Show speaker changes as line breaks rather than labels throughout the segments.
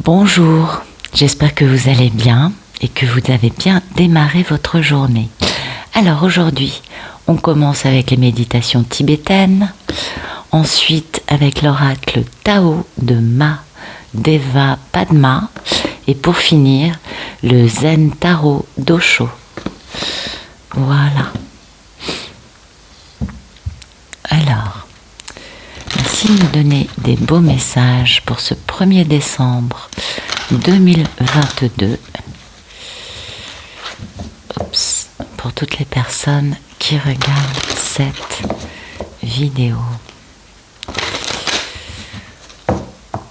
Bonjour, j'espère que vous allez bien et que vous avez bien démarré votre journée. Alors aujourd'hui, on commence avec les méditations tibétaines, ensuite avec l'oracle Tao de Ma Deva Padma et pour finir, le Zen Tarot d'Osho. Voilà. Alors, merci de nous donner des beaux messages pour ce 1er décembre 2022. Oups, pour toutes les personnes qui regardent cette vidéo.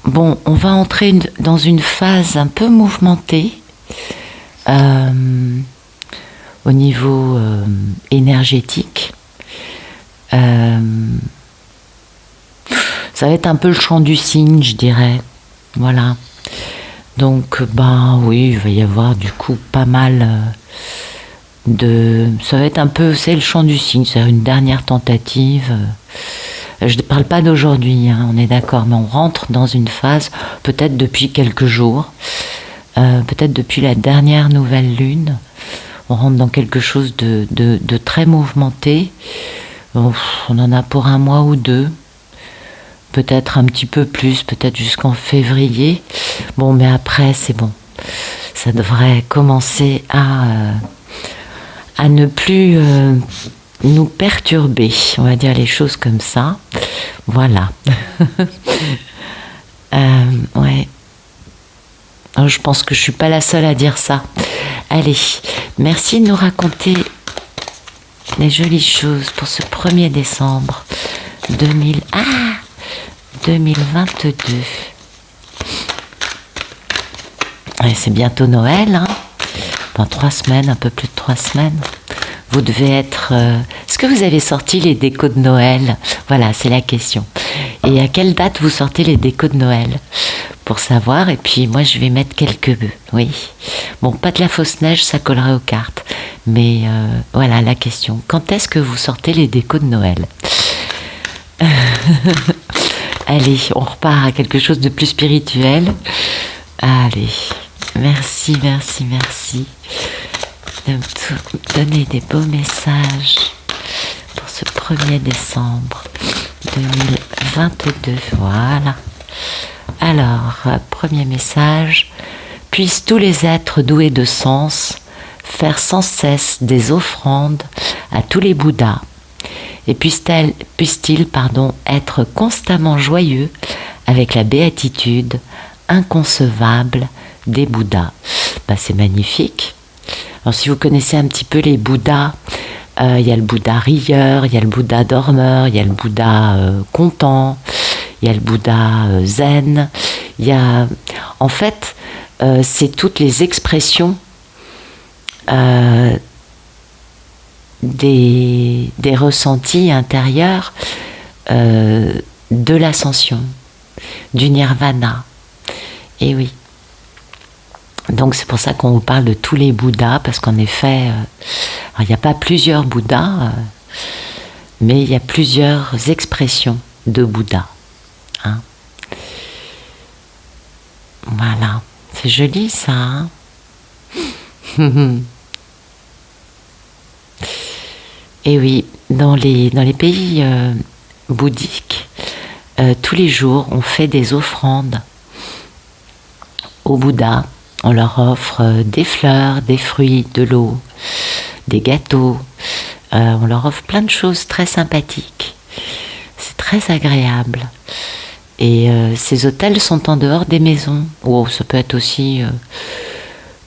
Bon, on va entrer dans une phase un peu mouvementée au niveau énergétique. Ça va être un peu le chant du cygne, je dirais. Voilà. Donc, oui, il va y avoir du coup pas mal ça va être un peu, c'est le chant du cygne, c'est une dernière tentative. Je ne parle pas d'aujourd'hui, hein, on est d'accord, mais on rentre dans une phase, peut-être depuis quelques jours, peut-être depuis la dernière nouvelle lune, on rentre dans quelque chose de très mouvementé. On en a pour un mois ou deux, peut-être un petit peu plus, peut-être jusqu'en février. Bon, mais après, c'est bon. Ça devrait commencer à ne plus nous perturber. On va dire les choses comme ça. Voilà. Ouais. Alors, je pense que je ne suis pas la seule à dire ça. Allez, merci de nous raconter les jolies choses pour ce 1er décembre 2022. Et c'est bientôt Noël, hein. Dans 3 semaines, un peu plus de 3 semaines. Vous devez être... Est-ce que vous avez sorti les décos de Noël? Voilà, c'est la question. Et à quelle date vous sortez les décos de Noël? Pour savoir, et puis moi je vais mettre quelques bœufs, oui. Bon, pas de la fausse neige, ça collerait aux cartes. Mais voilà la question. Quand est-ce que vous sortez les décos de Noël? Allez, on repart à quelque chose de plus spirituel. Allez, merci de me donner des beaux messages pour ce 1er décembre 2022. Voilà. Alors, premier message. Puissent tous les êtres doués de sens faire sans cesse des offrandes à tous les Bouddhas et puissent-ils être constamment joyeux avec la béatitude inconcevable des Bouddhas. C'est magnifique. Alors si vous connaissez un petit peu les Bouddhas, il y a le Bouddha rieur, il y a le Bouddha dormeur, il y a le Bouddha content, il y a le Bouddha zen. Il y a, en fait, c'est toutes les expressions des ressentis intérieurs de l'ascension, du nirvana. Et oui. Donc c'est pour ça qu'on vous parle de tous les Bouddhas, parce qu'en effet, il n'y a pas plusieurs Bouddhas, mais il y a plusieurs expressions de Bouddha. Hein. Voilà. C'est joli ça, hein. Et oui, dans les pays bouddhiques, tous les jours, on fait des offrandes au Bouddha. On leur offre des fleurs, des fruits, de l'eau, des gâteaux. On leur offre plein de choses très sympathiques. C'est très agréable. Et ces autels sont en dehors des maisons. Ou ça peut être aussi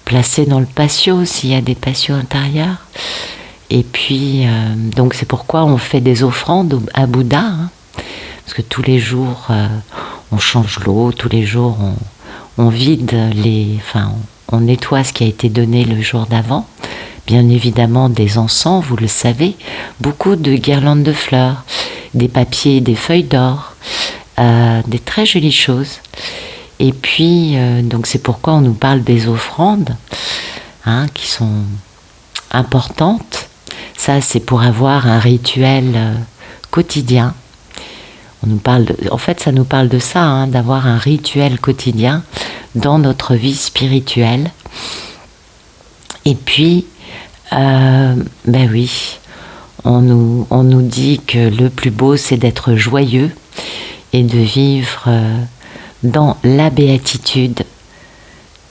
placé dans le patio s'il y a des patios intérieurs. Et puis, donc c'est pourquoi on fait des offrandes à Bouddha. Hein, parce que tous les jours, on change l'eau, tous les jours, on vide on nettoie ce qui a été donné le jour d'avant. Bien évidemment, des encens, vous le savez, beaucoup de guirlandes de fleurs, des papiers, des feuilles d'or, des très jolies choses. Et puis, donc c'est pourquoi on nous parle des offrandes, hein, qui sont importantes. Ça, c'est pour avoir un rituel quotidien. On nous parle en fait, ça nous parle de ça, hein, d'avoir un rituel quotidien dans notre vie spirituelle. Et puis, ben oui, on nous dit que le plus beau, c'est d'être joyeux et de vivre dans la béatitude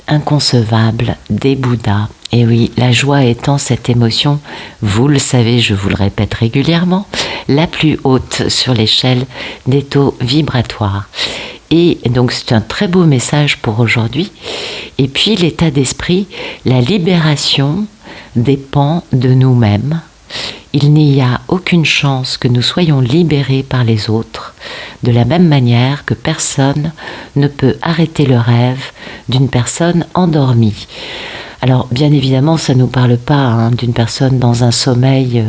inconcevable des Bouddhas. Et oui, la joie étant cette émotion, vous le savez, je vous le répète régulièrement, la plus haute sur l'échelle des taux vibratoires. Et donc c'est un très beau message pour aujourd'hui. Et puis l'état d'esprit, la libération dépend de nous-mêmes. Il n'y a aucune chance que nous soyons libérés par les autres, de la même manière que personne ne peut arrêter le rêve d'une personne endormie. Alors, bien évidemment, ça ne nous parle pas d'une personne dans un sommeil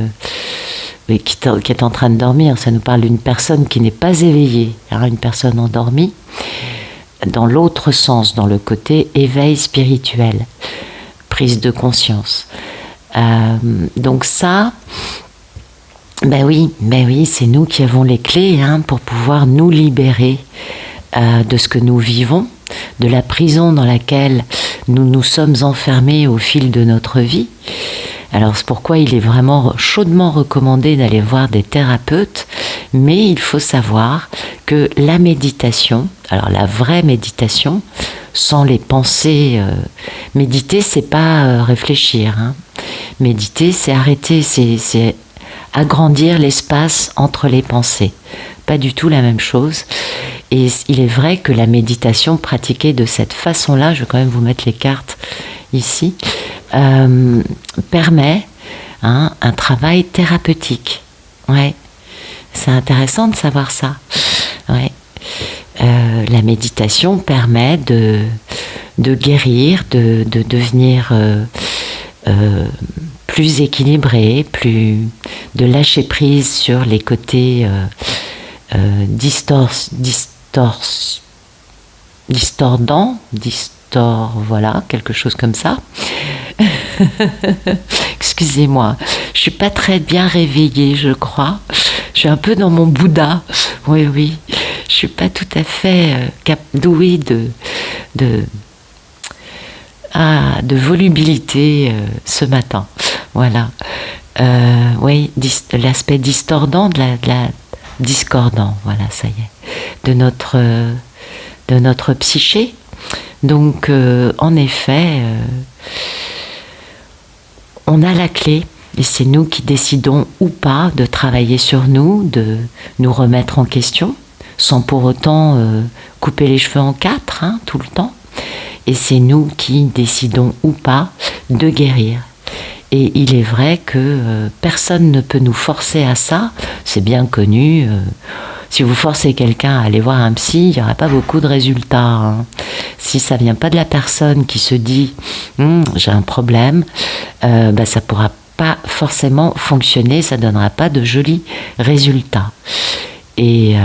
qui est en train de dormir. Ça nous parle d'une personne qui n'est pas éveillée, une personne endormie, dans l'autre sens, dans le côté éveil spirituel, prise de conscience. Donc ça, ben oui, c'est nous qui avons les clés pour pouvoir nous libérer de ce que nous vivons, de la prison dans laquelle nous nous sommes enfermés au fil de notre vie. Alors c'est pourquoi il est vraiment chaudement recommandé d'aller voir des thérapeutes, mais il faut savoir que la méditation, alors la vraie méditation, sans les pensées, méditer c'est pas réfléchir, méditer c'est arrêter, c'est agrandir l'espace entre les pensées, pas du tout la même chose. Et il est vrai que la méditation pratiquée de cette façon-là, je vais quand même vous mettre les cartes ici, permet un travail thérapeutique. Ouais, c'est intéressant de savoir ça. Ouais. La méditation permet de guérir, de devenir plus équilibré, de lâcher prise sur les côtés voilà, quelque chose comme ça. Excusez-moi, je suis pas très bien réveillée, je crois. Je suis un peu dans mon Bouddha. Oui, je suis pas tout à fait douée de volubilité ce matin. Voilà. Oui, l'aspect discordant discordant, voilà, ça y est, de notre psyché. Donc, en effet, on a la clé, et c'est nous qui décidons ou pas de travailler sur nous, de nous remettre en question, sans pour autant couper les cheveux en quatre, tout le temps. Et c'est nous qui décidons ou pas de guérir. Et il est vrai que personne ne peut nous forcer à ça, c'est bien connu. Si vous forcez quelqu'un à aller voir un psy, il n'y aura pas beaucoup de résultats. Si ça ne vient pas de la personne qui se dit « j'ai un problème », ça ne pourra pas forcément fonctionner, ça ne donnera pas de jolis résultats. Et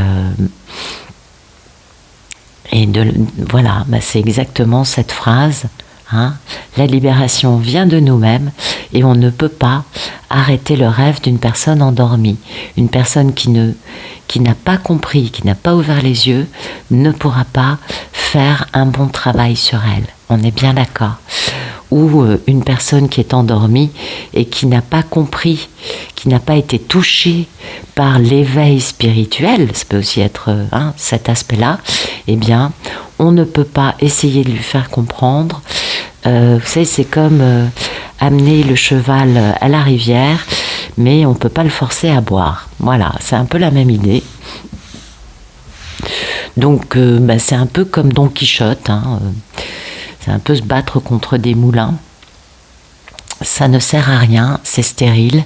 voilà, c'est exactement cette phrase. La libération vient de nous-mêmes et on ne peut pas arrêter le rêve d'une personne endormie. Une personne qui n'a pas compris, qui n'a pas ouvert les yeux, ne pourra pas faire un bon travail sur elle. On est bien d'accord. Ou une personne qui est endormie et qui n'a pas compris, qui n'a pas été touchée par l'éveil spirituel, ça peut aussi être cet aspect-là, eh bien, on ne peut pas essayer de lui faire comprendre. Vous savez, c'est comme amener le cheval à la rivière, mais on ne peut pas le forcer à boire. Voilà, c'est un peu la même idée. Donc, c'est un peu comme Don Quichotte, c'est un peu se battre contre des moulins. Ça ne sert à rien, c'est stérile,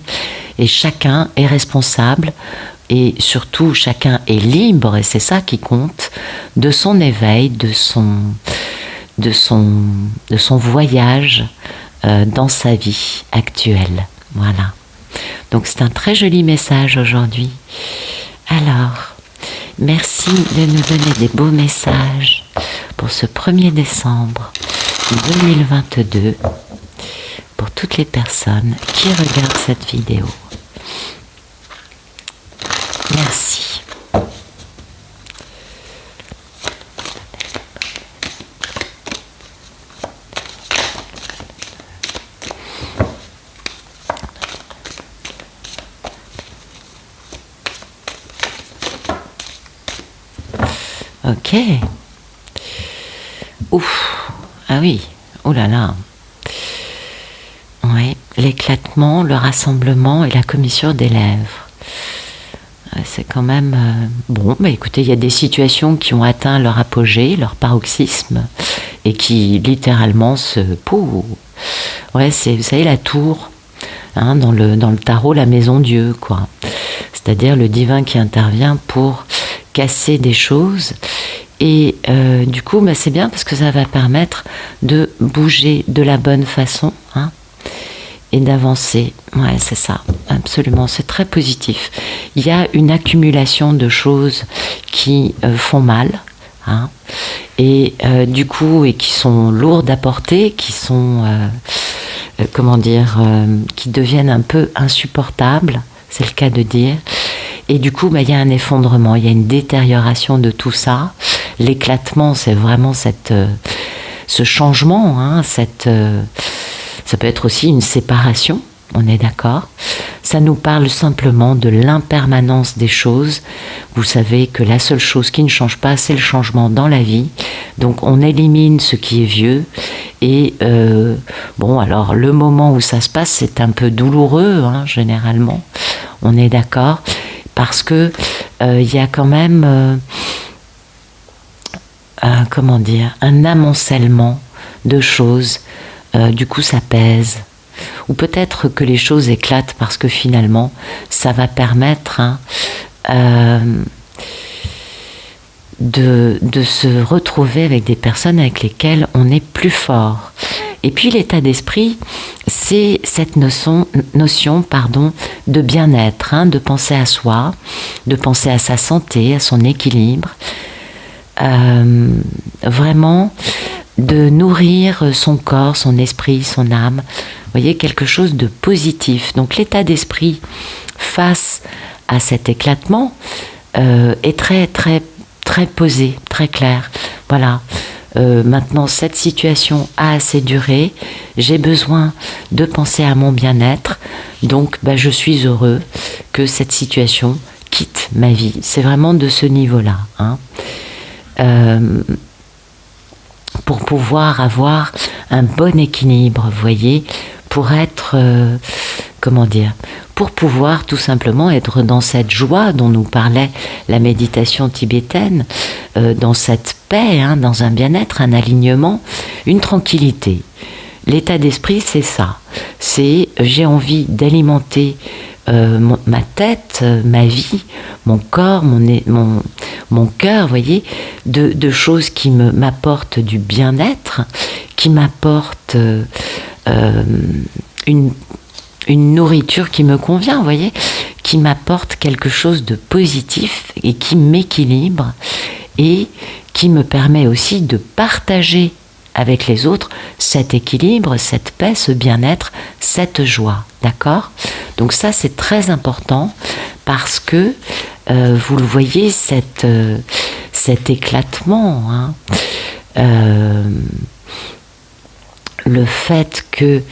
et chacun est responsable, et surtout chacun est libre, et c'est ça qui compte, de son éveil, de son voyage dans sa vie actuelle. Voilà. Donc c'est un très joli message aujourd'hui. Alors, merci de nous donner des beaux messages pour ce 1er décembre 2022 pour toutes les personnes qui regardent cette vidéo. Merci. Ok. Ouf. Ah oui. Oh là là. Oui. L'éclatement, le rassemblement et la commissure des lèvres. C'est quand même... bon, bah écoutez, il y a des situations qui ont atteint leur apogée, leur paroxysme, et qui littéralement se... Pouh. Ouais, c'est, vous savez, la tour, hein, dans le tarot, la maison Dieu, quoi. C'est-à-dire le divin qui intervient pour casser des choses. Et du coup, bah, c'est bien parce que ça va permettre de bouger de la bonne façon, hein, et d'avancer. Ouais, c'est ça, absolument, c'est très positif. Il y a une accumulation de choses qui font mal, hein, et du coup, et qui sont lourdes à porter, qui sont, qui deviennent un peu insupportables, c'est le cas de dire. Et du coup, bah, il y a un effondrement, il y a une détérioration de tout ça. L'éclatement, c'est vraiment ce changement, hein, ça peut être aussi une séparation, on est d'accord. Ça nous parle simplement de l'impermanence des choses. Vous savez que la seule chose qui ne change pas, c'est le changement dans la vie. Donc on élimine ce qui est vieux. Et bon, alors le moment où ça se passe, c'est un peu douloureux, hein, généralement. On est d'accord, parce que il y a quand même, un amoncellement de choses. Du coup, ça pèse. Ou peut-être que les choses éclatent parce que finalement, ça va permettre, hein, de se retrouver avec des personnes avec lesquelles on est plus fort. Et puis l'état d'esprit, c'est cette notion de bien-être, hein, de penser à soi, de penser à sa santé, à son équilibre. Vraiment de nourrir son corps, son esprit, son âme. Vous voyez, quelque chose de positif. Donc l'état d'esprit face à cet éclatement est très, très, très posé, très clair. Voilà. Maintenant, cette situation a assez duré. J'ai besoin de penser à mon bien-être. Donc, bah, je suis heureux que cette situation quitte ma vie. C'est vraiment de ce niveau-là, hein. Pour pouvoir avoir un bon équilibre, vous voyez, pour être, pour pouvoir tout simplement être dans cette joie dont nous parlait la méditation tibétaine, dans cette paix, hein, dans un bien-être, un alignement, une tranquillité. L'état d'esprit, c'est ça. C'est j'ai envie d'alimenter ma tête, ma vie, mon corps, mon cœur, vous voyez, de choses qui m'apportent du bien-être, qui m'apportent une nourriture qui me convient, vous voyez, qui m'apporte quelque chose de positif et qui m'équilibre et qui me permet aussi de partager avec les autres cet équilibre, cette paix, ce bien-être, cette joie, d'accord ? Donc ça, c'est très important parce que, vous le voyez, cet éclatement, hein, le fait que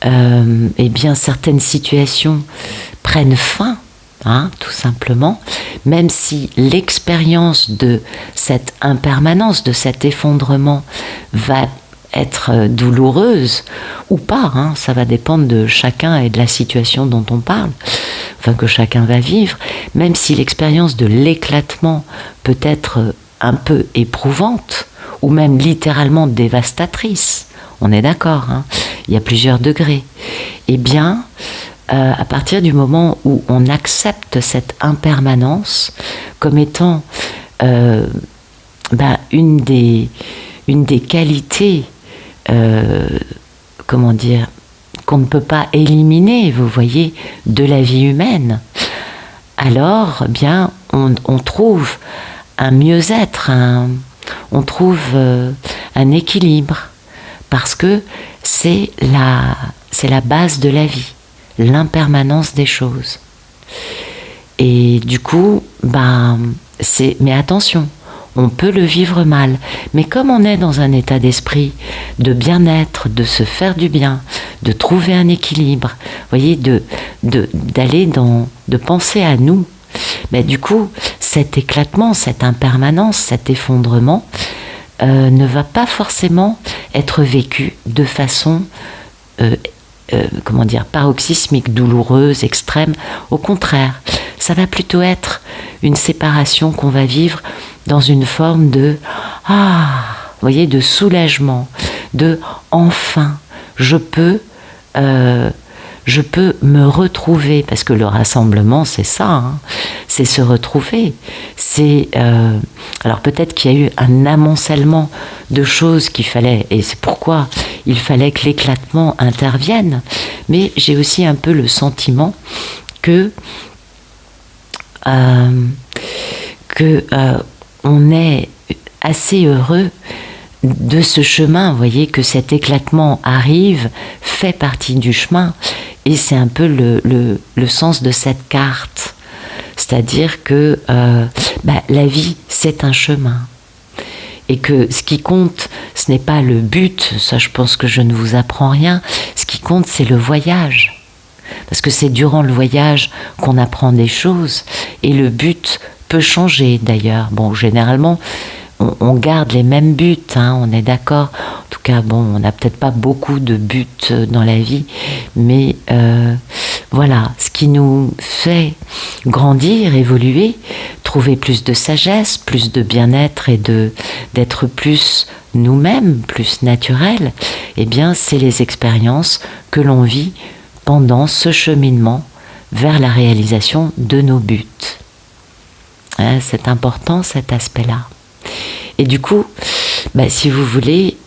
eh bien, certaines situations prennent fin, hein, tout simplement, même si l'expérience de cette impermanence, de cet effondrement va être douloureuse ou pas, hein, ça va dépendre de chacun et de la situation dont on parle, enfin que chacun va vivre, même si l'expérience de l'éclatement peut être un peu éprouvante ou même littéralement dévastatrice, on est d'accord, hein, il y a plusieurs degrés, eh bien, à partir du moment où on accepte cette impermanence comme étant une des qualités, qu'on ne peut pas éliminer, vous voyez, de la vie humaine, alors bien on trouve un mieux-être, on trouve un équilibre, parce que c'est la base de la vie, l'impermanence des choses. Et du coup, mais attention, on peut le vivre mal, mais comme on est dans un état d'esprit de bien-être, de se faire du bien, de trouver un équilibre, vous voyez, de penser à nous, du coup, cet éclatement, cette impermanence, cet effondrement ne va pas forcément être vécu de façon paroxysmique, douloureuse, extrême. Au contraire, ça va plutôt être une séparation qu'on va vivre dans une forme de de soulagement, de enfin, je peux me retrouver, parce que le rassemblement, c'est ça, hein, c'est se retrouver. C'est alors peut-être qu'il y a eu un amoncellement de choses qu'il fallait, et c'est pourquoi il fallait que l'éclatement intervienne. Mais j'ai aussi un peu le sentiment que on est assez heureux de ce chemin, vous voyez, que cet éclatement arrive, fait partie du chemin, et c'est un peu le sens de cette carte. C'est-à-dire que la vie, c'est un chemin. Et que ce qui compte, ce n'est pas le but, ça je pense que je ne vous apprends rien, ce qui compte, c'est le voyage. Parce que c'est durant le voyage qu'on apprend des choses, et le but peut changer d'ailleurs. Bon, généralement, on garde les mêmes buts, hein, on est d'accord. En tout cas, bon, on n'a peut-être pas beaucoup de buts dans la vie, mais voilà, ce qui nous fait grandir, évoluer, trouver plus de sagesse, plus de bien-être et d'être plus nous-mêmes, plus naturels, eh bien, c'est les expériences que l'on vit pendant ce cheminement vers la réalisation de nos buts. Hein, c'est important cet aspect-là. Et du coup, si vous voulez,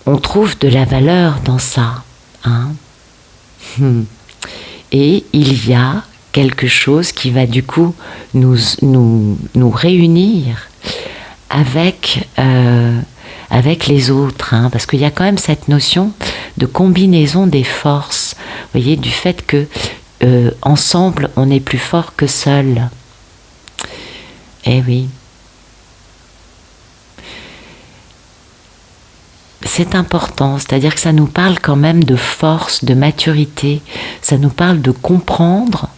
on trouve de la valeur dans ça. Hein. Et il y a quelque chose qui va du coup nous réunir avec les autres. Hein, parce qu'il y a quand même cette notion de combinaison des forces. Vous voyez, du fait que ensemble, on est plus fort que seul. Eh oui. C'est important, c'est-à-dire que ça nous parle quand même de force, de maturité, ça nous parle de comprendre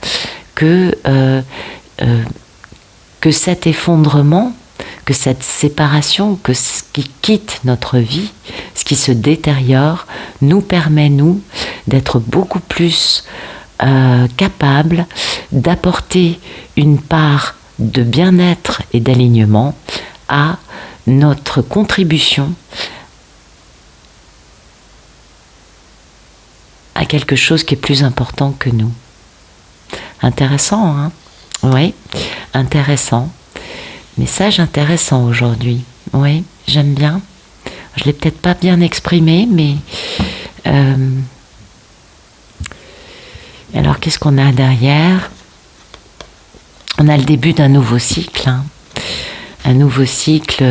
que cet effondrement, que cette séparation, que ce qui quitte notre vie, ce qui se détériore, nous permet, nous, d'être beaucoup plus capables d'apporter une part de bien-être et d'alignement à notre contribution à quelque chose qui est plus important que nous. Intéressant, hein? Oui, intéressant. Message intéressant aujourd'hui. Oui, j'aime bien. Je ne l'ai peut-être pas bien exprimé, mais... Alors, qu'est-ce qu'on a derrière ? On a le début d'un nouveau cycle. Hein. Un nouveau cycle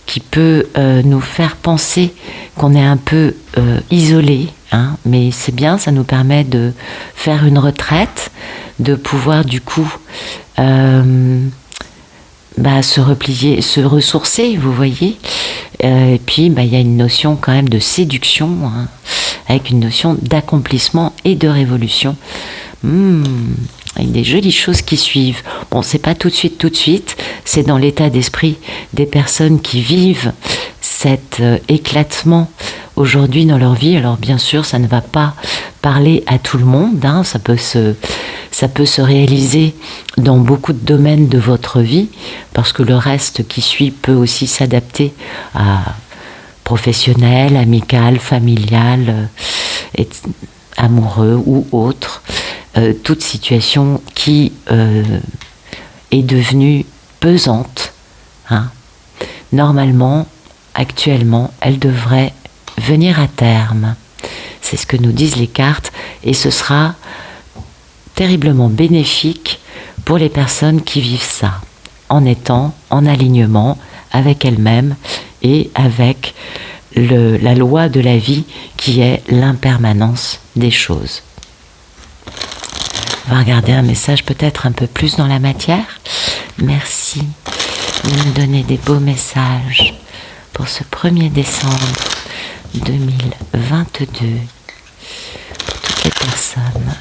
qui peut nous faire penser qu'on est un peu isolé. Hein, mais c'est bien, ça nous permet de faire une retraite, de pouvoir du coup se replier, se ressourcer, vous voyez. Et puis il y a une notion quand même de séduction, hein, avec une notion d'accomplissement et de révolution. Avec des jolies choses qui suivent. Bon, c'est pas tout de suite, c'est dans l'état d'esprit des personnes qui vivent cet éclatement aujourd'hui dans leur vie. Alors bien sûr, ça ne va pas parler à tout le monde, hein. Ça peut se réaliser dans beaucoup de domaines de votre vie, parce que le reste qui suit peut aussi s'adapter à professionnel, amical, familial, amoureux ou autre. Toute situation qui est devenue pesante. Hein. Normalement, actuellement, elle devrait venir à terme. C'est ce que nous disent les cartes, et ce sera terriblement bénéfique pour les personnes qui vivent ça, en étant en alignement avec elles-mêmes et avec la loi de la vie qui est l'impermanence des choses. On va regarder un message peut-être un peu plus dans la matière. Merci de me donner des beaux messages pour ce 1er décembre 2022. Pour toutes les personnes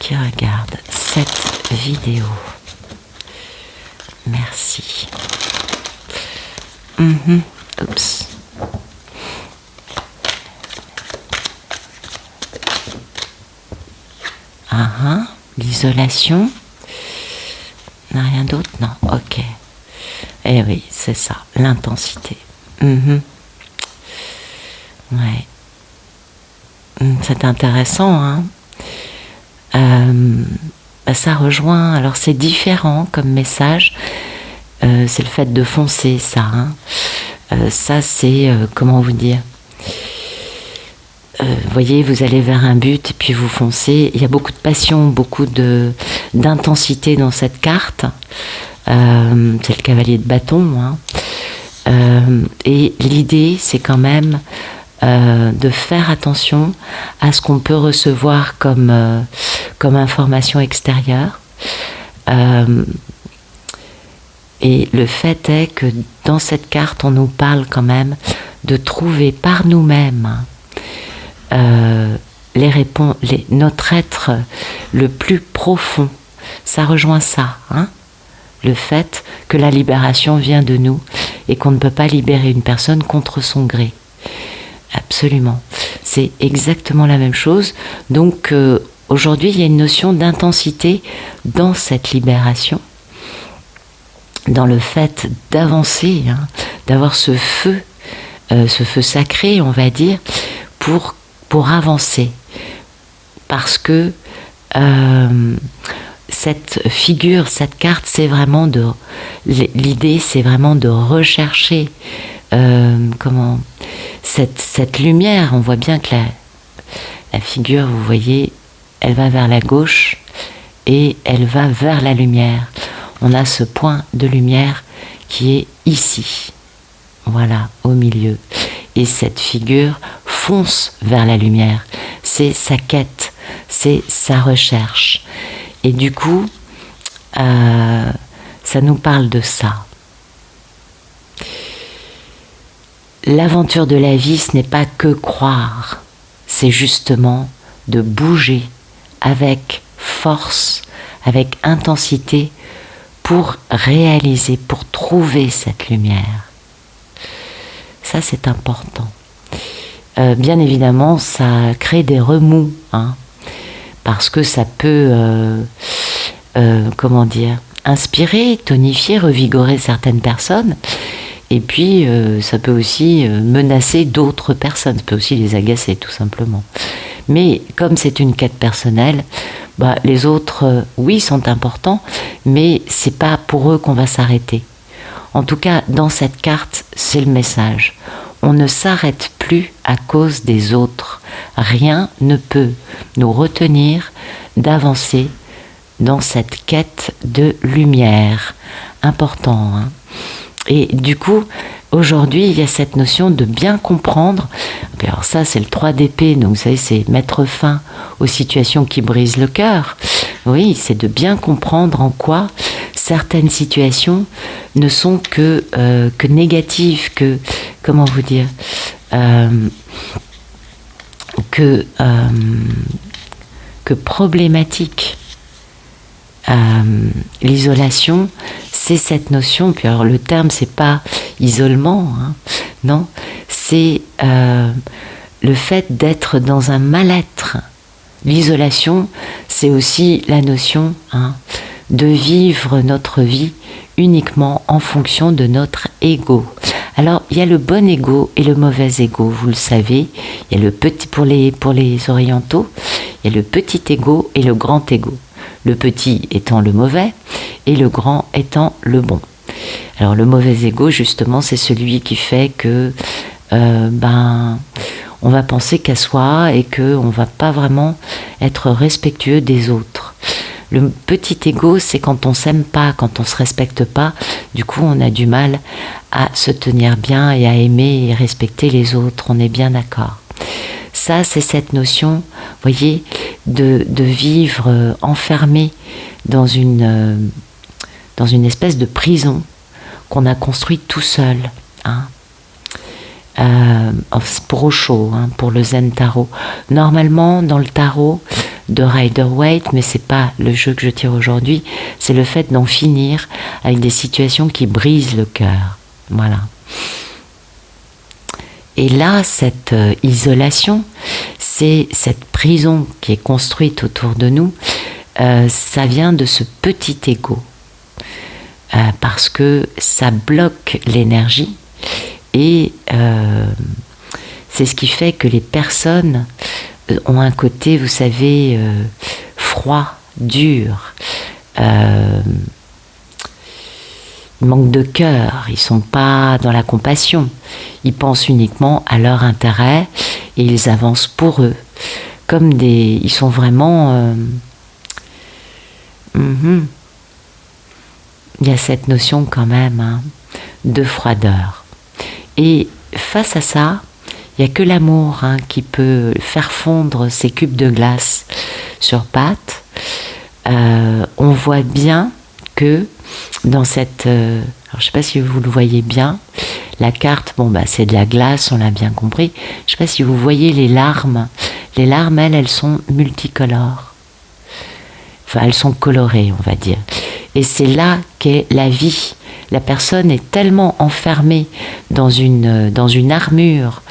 qui regarde cette vidéo. Merci. Oups. L'isolation. Rien d'autre? Non, ok. Eh oui, c'est ça, l'intensité. Ouais. C'est intéressant, hein. Ça rejoint, alors c'est différent comme message, c'est le fait de foncer, ça, hein. Ça c'est, comment vous dire, voyez, vous allez vers un but et puis vous foncez, il y a beaucoup de passion, beaucoup d'intensité dans cette carte, c'est le cavalier de bâton, hein. Et l'idée c'est quand même de faire attention à ce qu'on peut recevoir comme information extérieure. Et le fait est que dans cette carte, on nous parle quand même de trouver par nous-mêmes les réponses, notre être le plus profond. Ça rejoint ça, hein, le fait que la libération vient de nous et qu'on ne peut pas libérer une personne contre son gré. Absolument. C'est exactement la même chose. Donc aujourd'hui, il y a une notion d'intensité dans cette libération, dans le fait d'avancer, hein, d'avoir ce feu sacré, on va dire, pour avancer. Parce que cette figure, cette carte, c'est vraiment l'idée, c'est vraiment de rechercher cette lumière. On voit bien que la figure, vous voyez, elle va vers la gauche et elle va vers la lumière. On a ce point de lumière qui est ici, voilà, au milieu. Et cette figure fonce vers la lumière. C'est sa quête, c'est sa recherche. Et du coup, ça nous parle de ça. L'aventure de la vie, ce n'est pas que croire, c'est justement de bouger avec force, avec intensité pour réaliser, pour trouver cette lumière. Ça, c'est important. Bien évidemment, ça crée des remous, hein, parce que ça peut, comment dire, inspirer, tonifier, revigorer certaines personnes. Et puis, ça peut aussi menacer d'autres personnes, ça peut aussi les agacer, tout simplement. Mais comme c'est une quête personnelle, les autres, oui, sont importants, mais c'est pas pour eux qu'on va s'arrêter. En tout cas, dans cette carte, c'est le message. On ne s'arrête plus à cause des autres. Rien ne peut nous retenir d'avancer dans cette quête de lumière. Important, hein. Et du coup, aujourd'hui, il y a cette notion de bien comprendre. Alors ça, c'est le 3 d'épée, donc vous savez, c'est mettre fin aux situations qui brisent le cœur. Oui, c'est de bien comprendre en quoi certaines situations ne sont que négatives, que, comment vous dire, que problématiques. L'isolation, c'est cette notion, puis alors le terme, c'est pas isolement, hein, non, c'est le fait d'être dans un mal-être. L'isolation, c'est aussi la notion, hein, de vivre notre vie uniquement en fonction de notre ego. Alors, il y a le bon ego et le mauvais ego, vous le savez. Il y a le petit, pour les orientaux, il y a le petit ego et le grand ego. Le petit étant le mauvais et le grand étant le bon. Alors le mauvais ego, justement, c'est celui qui fait que on va penser qu'à soi et qu'on ne va pas vraiment être respectueux des autres. Le petit ego, c'est quand on s'aime pas, quand on se respecte pas, du coup on a du mal à se tenir bien et à aimer et respecter les autres, on est bien d'accord. Ça, c'est cette notion, voyez, de vivre enfermé dans une espèce de prison qu'on a construite tout seul, hein. Pour Osho, hein, pour le Zen Tarot. Normalement, dans le tarot, de Rider-Waite, mais c'est pas le jeu que je tire aujourd'hui, c'est le fait d'en finir avec des situations qui brisent le cœur. Voilà. Et là, cette isolation, c'est cette prison qui est construite autour de nous, ça vient de ce petit ego. Parce que ça bloque l'énergie et c'est ce qui fait que les personnes ont un côté, vous savez, froid, dur, ils manquent de cœur, ils ne sont pas dans la compassion, ils pensent uniquement à leur intérêt et ils avancent pour eux, comme ils sont vraiment... Il y a cette notion quand même de froideur. Et face à ça, il n'y a que l'amour qui peut faire fondre ces cubes de glace sur pâte. On voit bien que dans cette... alors je ne sais pas si vous le voyez bien, la carte, c'est de la glace, on l'a bien compris. Je ne sais pas si vous voyez les larmes. Les larmes, elles sont multicolores. Enfin, elles sont colorées, on va dire. Et c'est là qu'est la vie. La personne est tellement enfermée dans une armure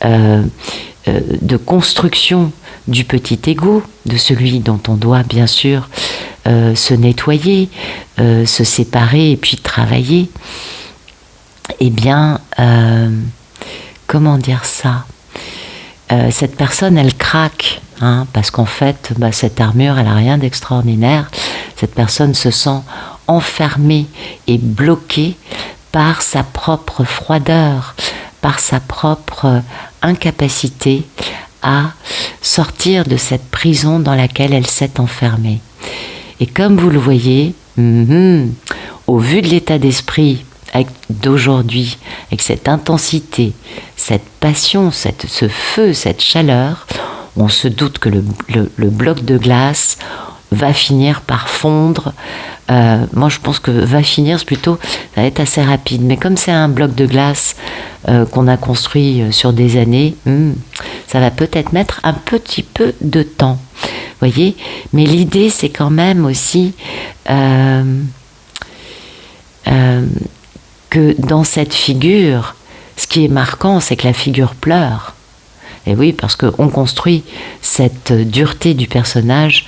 de construction du petit ego, de celui dont on doit bien sûr se nettoyer, se séparer et puis travailler. Eh bien, comment dire ça ? Cette personne, elle craque, parce qu'en fait, cette armure, elle n'a rien d'extraordinaire. Cette personne se sent enfermée et bloquée par sa propre froideur, par sa propre incapacité à sortir de cette prison dans laquelle elle s'est enfermée. Et comme vous le voyez, au vu de l'état d'esprit d'aujourd'hui, avec cette intensité, cette passion, ce feu, cette chaleur, on se doute que le bloc de glace va finir par fondre. Moi je pense que va finir, c'est plutôt, ça va être assez rapide, mais comme c'est un bloc de glace qu'on a construit sur des années, ça va peut-être mettre un petit peu de temps, voyez, mais l'idée c'est quand même aussi que dans cette figure, ce qui est marquant, c'est que la figure pleure. Et oui, parce qu'on construit cette dureté du personnage,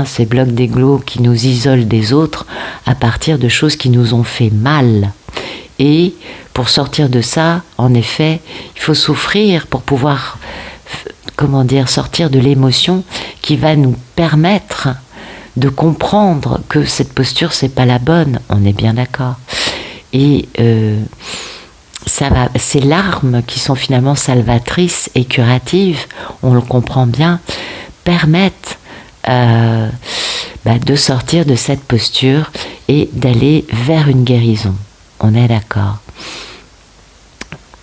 ces blocs d'égo qui nous isolent des autres, à partir de choses qui nous ont fait mal. Et pour sortir de ça, en effet, il faut souffrir pour pouvoir, sortir de l'émotion qui va nous permettre de comprendre que cette posture, c'est pas la bonne. On est bien d'accord. Et ces larmes qui sont finalement salvatrices et curatives, on le comprend bien, permettent de sortir de cette posture et d'aller vers une guérison. On est d'accord.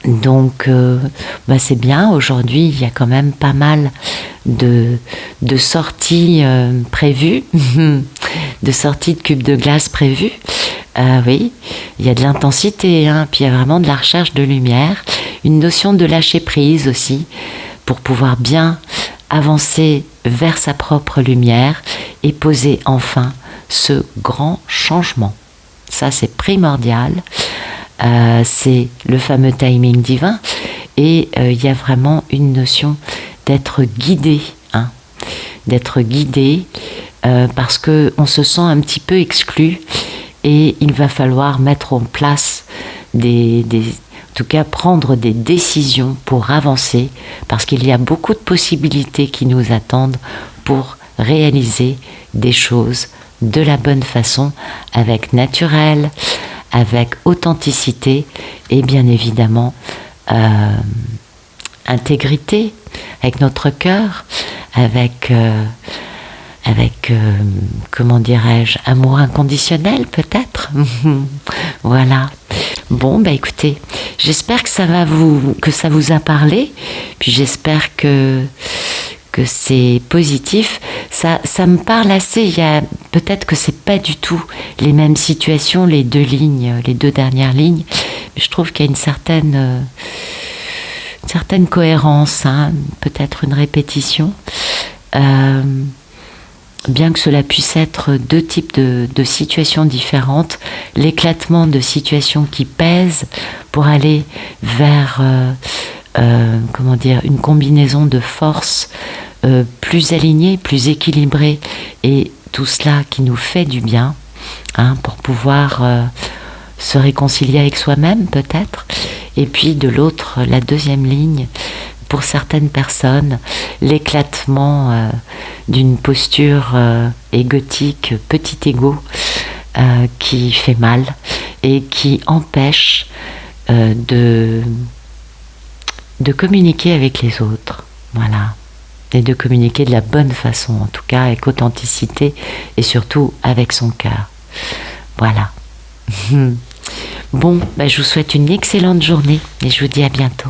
Donc c'est bien, aujourd'hui il y a quand même pas mal de sorties prévues, de sorties de cubes de glace prévues. Oui, il y a de l'intensité, puis il y a vraiment de la recherche de lumière, une notion de lâcher prise aussi, pour pouvoir bien avancer vers sa propre lumière et poser enfin ce grand changement. Ça, c'est primordial, c'est le fameux timing divin, et il y a vraiment une notion d'être guidé, parce qu'on se sent un petit peu exclu. Et il va falloir mettre en place en tout cas prendre des décisions pour avancer, parce qu'il y a beaucoup de possibilités qui nous attendent pour réaliser des choses de la bonne façon, avec naturel, avec authenticité et bien évidemment intégrité, avec notre cœur, avec comment dirais-je, amour inconditionnel peut-être. Voilà. Bon, écoutez, j'espère que ça vous a parlé, puis j'espère que c'est positif. Ça me parle assez. Il y a peut-être que c'est pas du tout les mêmes situations, les deux dernières lignes, mais je trouve qu'il y a une certaine cohérence, peut-être une répétition. bien que cela puisse être deux types de situations différentes, l'éclatement de situations qui pèsent pour aller vers comment dire, une combinaison de forces plus alignée, plus équilibrée, et tout cela qui nous fait du bien, hein, pour pouvoir se réconcilier avec soi-même peut-être. Et puis de l'autre, la deuxième ligne, pour certaines personnes, l'éclatement d'une posture égotique, petit égo, qui fait mal et qui empêche de communiquer avec les autres. Voilà. Et de communiquer de la bonne façon, en tout cas, avec authenticité et surtout avec son cœur. Voilà. Bon, je vous souhaite une excellente journée et je vous dis à bientôt.